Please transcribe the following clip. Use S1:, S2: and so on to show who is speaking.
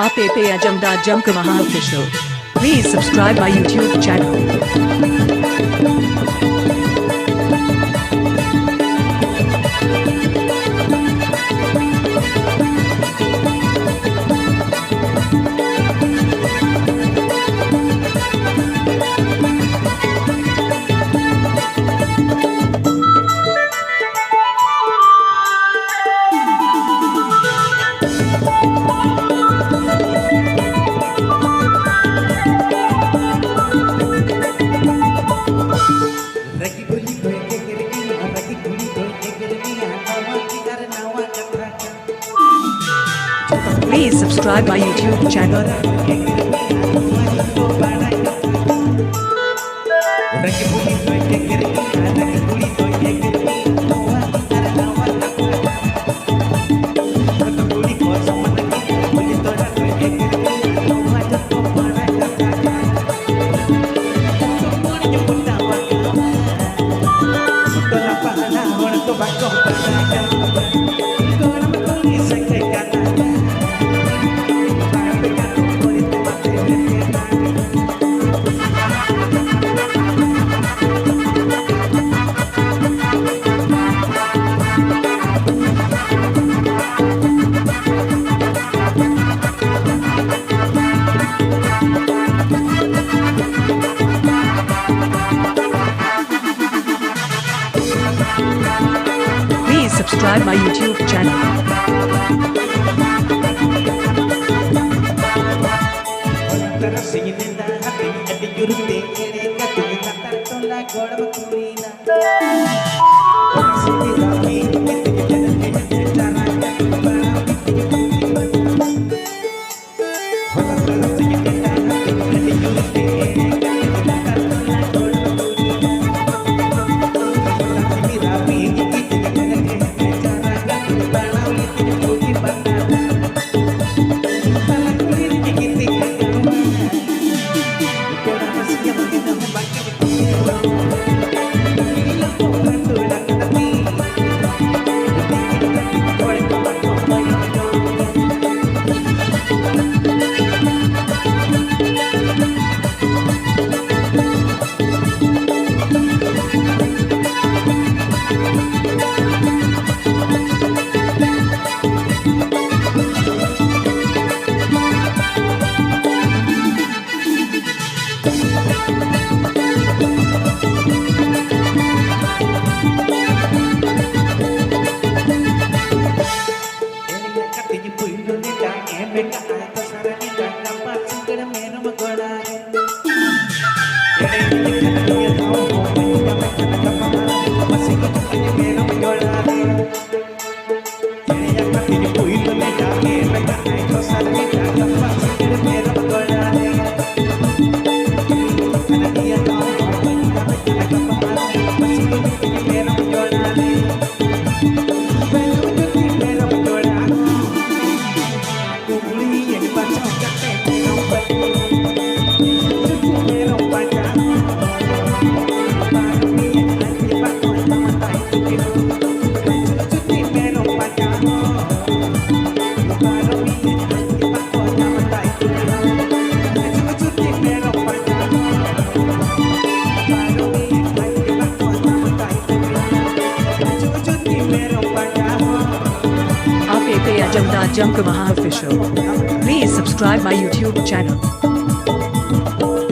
S1: आप एपे अजमदा Jhumka Maha official. Please subscribe my YouTube channel.
S2: Ragi Kuri Doy Eger Geya, Ragi Kuri Doy Eger Geya, nawa kidar nawa Jhakas.
S1: Please subscribe my YouTube channel.
S2: Ragi Kuri Doy Eger Geya, Ragi Kuri Doy Eger Geya, nawa kidar nawa Jhakas. Kuri ko samanagi, Kuri Doy Eger Geya, nawa jatuh pada Jhakas. Kuri nyebut nama kamu, setelah pahala orang tu bakal berdagang. Kau nama tulis sekai katanya, tapi kata boleh tempat terletak.
S1: Please subscribe my YouTube channel.
S2: Terus ingin dah hati ada jurus tinggi kaki tak tolak golam kurina. Orang sini lagi kita jalan dengan cara yang barang itu kurina. Orang terus ingin dah hati ada jurus tinggi kaki tak tolak golam kurina. Orang sini lagi kita jalan dengan cara yang barang itu kurina.
S1: आप एपे अजमदा Jhumka Maha official. Please subscribe my YouTube channel.